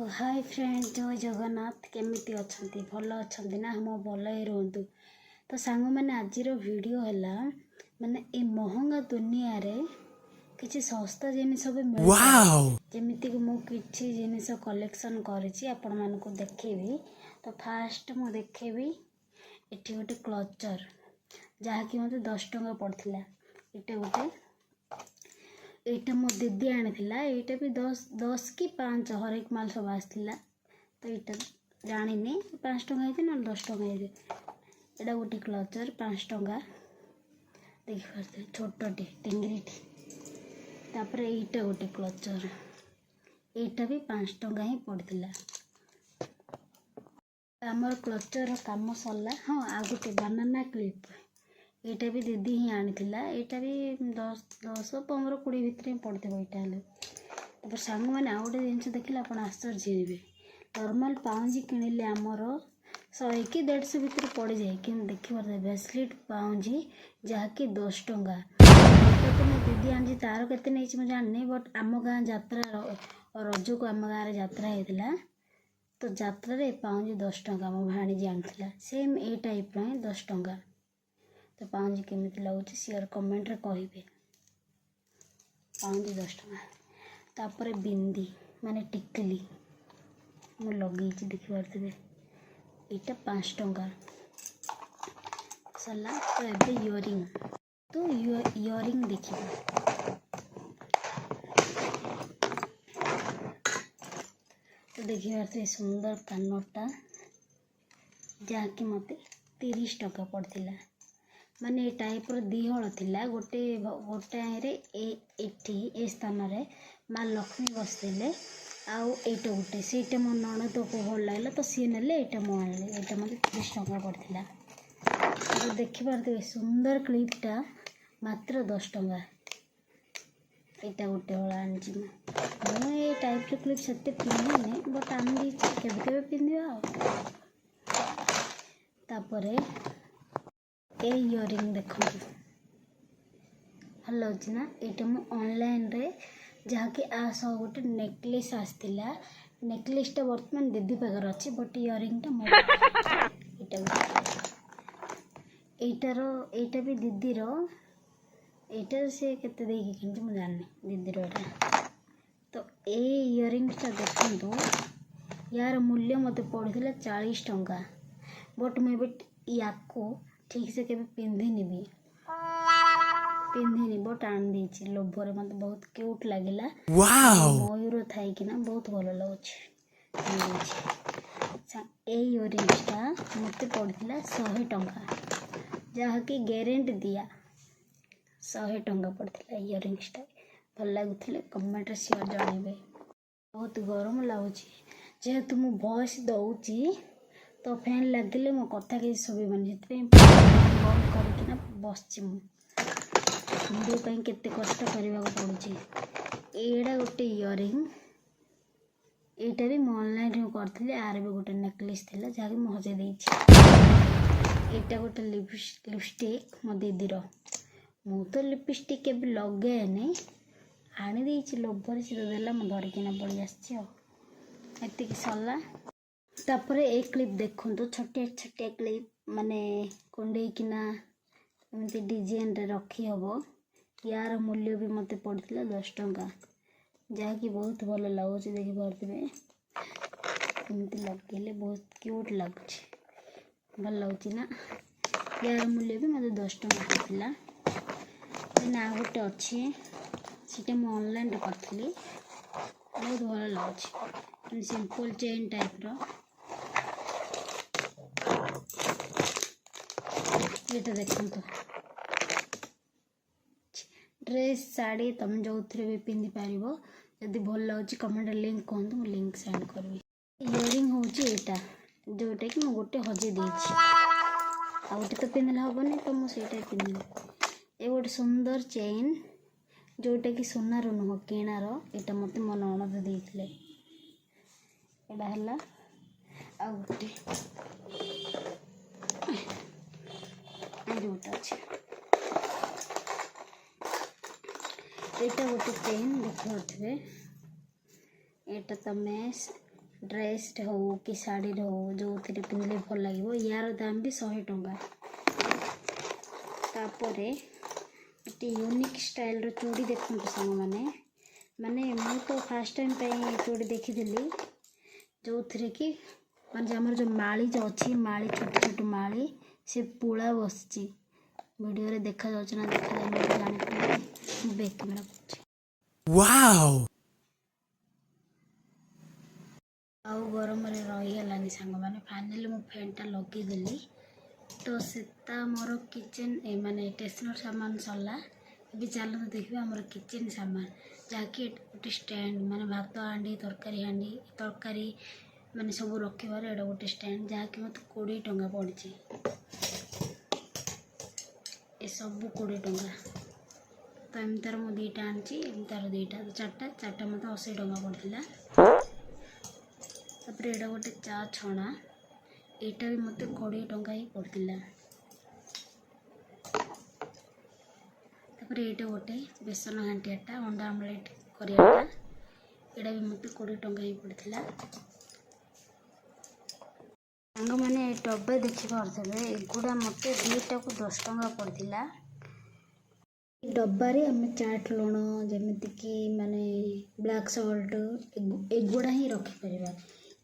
Hi friend, जय जगन्नाथ। केमिति अछंती? भल अछंती ना? हम भल ही रुहतु। तो सांग मैंने आज वीडियो है माने ए महंगा दुनिया रे किसी सस्ता जिनिस भी मिल जमीती कि मु किछि जिनिस कलेक्शन करिछि आपण मानको देखेबी। तो फास्ट मु देखेबी एठी गोटे क्लचर जहा कि मते 10 टंका पड़थिला। एटा गोटे एटा मो दीदी आनीला। एटा भी 10 कि 5 हर एक माल सब आसला। तो एटा जानी 5 टंका है ना 10 टंका है। एटा गोटे क्लचर 5 टंका देखि पारते छोटटे टिंगरीटी। तापर एटा गोटे क्लचर एटा भी 5 टंका ही पड़थिला। हमर क्लचर काम सरला। हाँ आ गोटे बनाना क्लिप एटा भी दीदी ही आनीला। एटा भी 10 15 20 भितर पड़ते यहाँ। तापर सांग मैंने आउ गोटे जिन देखिले आप आश्चर्य हे। नॉर्मल पाउंजी किणिले आमर 100 कि 150 भितर पड़ जाए कि देखी पारे ब्रेसलेट पाउंजी जहाँकि 10 टंका। तो मैं दीदी आनी तार के मुझे जानी बट आम गाँ जात्रा रज को आम गाँव जात्रा होता। तो जात्रा रे पाउंजी 10 टंका मो भाणी आनीला। सेम ए टाइप रो 10 टंका। तो पाउंजी केमिति लगुच शेयर कमेंट रे कहिबे। पाउंजी 10 टंका। तापर बिंदी माने टिकली मु लगे देखी पारे एटा 5 टंका सरला। तो एबे इयरिंग तो इयरिंग देखिए। तो देखी पारे सुंदर कानटा जहाँकि मते 30 टंका पड़थिला। माने ए टाइप रो दिहळ थिला। गोटे रे एठी ए स्थान रे माँ लक्ष्मी बसले आउ एटा गोटे सेटा मो ननद को भल लागला। तो सी नेले एटा मो आनले। एटा मते 30 टंका पड़थिला। तो देखि पारते सुंदर क्लिपटा मात्र 10 टंका। एटा गोटे होला आनछि मु ए टाइप रो क्लिप सेते पिन्ने बट आनी केबे केबे पिन्दिबा। तापरे ए इयरिंग देखो भल लगे ना। ये मु ऑनलाइन रे जहाँकि आस गोटे नेकलेस आसला। नेकलेसटा बर्तमान दीदी पाखर अच्छी बट इयरिंगटा मो एटा भी दीदी रो। एटा से केते देकी किंतु मु जानि दीदी रो एटा। तो ए इयरिंगटा देखंतु यार मूल्य मते पड़थिला 40 टंका। बट मैं याको ठीक से केबे पिंधिनी बट आन देछि लोभरे। मत बहुत क्यूट लगिला। मयूर थाई कि ना बहुत भल लगुच। ए इयरिंग्सटा मते पड़थिला 100 टंका जहाँकि ग्यारंटी दिया 100 टंका पड़थिला। इयरिंग्सटा भल लगुथिले कमेंट रे शेयर जणाइबे। बहुत गरम लगुच जेहेतु मु वॉइस दउची तो फैन लगिले मो कथा कि सुबी बन बंद करके बसची मु वीडियो कहीं केते कष्ट करने को पड़ुची। एड़ा गोटे इयरिंग एटा भी मु ऑनलाइन रे करथिले। आर भी गोटे नेकलेस थिला जहाँकि मु हजे देछि। एटा गोटे लिपस्टिक मो दीदी रो। मु तो लिपस्टिक के भी लगे नहीं आनी देछि लोभर से देला मु धरिकिना पड़ी आछि। एति कि सरला। तापरे एक क्लिप देखो छोटे छोटे क्लिप माने कुंडे किना एमती डिजाइन रे रखी हबो। यार मूल्य भी मते पड़थिला 10 टंका जहाँकि बहुत भल लगुच। देखि पारथिबे एमती लगेले बहुत क्यूट लगुच भल लगुच ना। यार मूल्य भी मते 10 टंका पड़थिला। ना गोटे अच्छी सीटे मु ऑनलाइन रे करथिली बहुत भल लगुच। सिंपल चेन टाइप रो ये देखो। ड्रेस साड़ी तुम जो भी पिंधि पार जदि भल लगे कमेंट लिंक कहतु मु लिंक सेंड करी। इयरिंग हूँ यहाँ जोटा कि मुझे गोटे हजे देछि आ गोटे तो पिंधले हेनी तो मुझे पिंधि। ये गोटे सुंदर चेन जोटा कि सोनार नुह किणार। यहाँ मत मो ननद देते यहाँ आ गोटे जोटा अच्छे यहाँ गोटे चेन देखिए। यहाँ तुम ड्रेस हो कि शाढ़ी हो जो थे पिंधले भल लगे यार दाम भी 100 टंका। तापरे गोटे यूनिक स्टाइल चूड़ी देखते सांग मैंने माने मु तो फास्ट टाइम पे चूड़ी देखी जो थे कि माने आमर जो माली जो अच्छी माली छोट छोट माली से पुला बसची वीडियो रे देखा जाउछ ना देखा जाए जानी पड़े बैक कैमरा वाओ आउ गरम रे रही हलानी सांग माने फाइनली मु फैनटा लगे देली तो सेता मोर किचन ए माने स्टेशनरी सामान सरला भी चलो तो देखिए आमर किचन सामान जहाँकि गोटे स्टैंड माने भात हांडी तरकारी माने सब रखिबार एटा गोटे स्टैंड जहाँकि मत 20 टंका पड़ी ए सब 20 टंका। तो एमतार मु 2टा आनी एमतार 2टा तो चार्टा मत 80 टंका पड़ता। तापर एटा गोटे चा छणा एटा भी मत 20 टंका ही पड़ता। तापर एटा गोटे बेसन घांटियाटा अंडा आमलेट करियाटा एटा भी मत 20 टंका ही पड़ता। सांग मैंने डब्बे देखी पारे एगुड़ा मत 2टा को 10 टंका पड़ता। डब्बारे आम चाट लुण जमीक माने ब्लैक सल्ट एगुड़ा ही रखिपर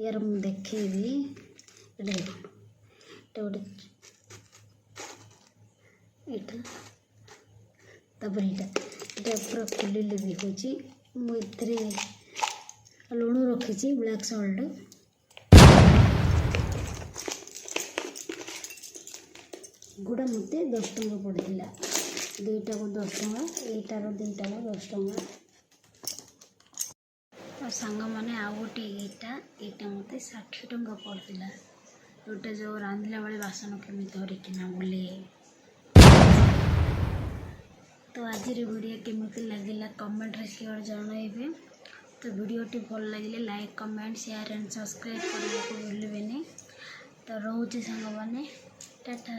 यार मु देखेबी गोटे तापर यहाँ पूरा खुलिले भी हो मुझे लुण रखी ब्लैक सल्ट गुड़ा मत 10 टंका पड़ता। 2टा को 10 टंका एटार 2टा को 10 टंका। और सांग मैंने आउ गोटे एटा मत 60 टंका पड़ता। गोटे जो रांधिला बेले बासन केमी धरिकिना बोले। तो आज वीडियो केमी लगे कमेंट रे शेयर जनइबे। तो वीडियोटी भल लगे like comment share and subscribe करने को भूलें। तो रोचे सांग मैंने टाटा।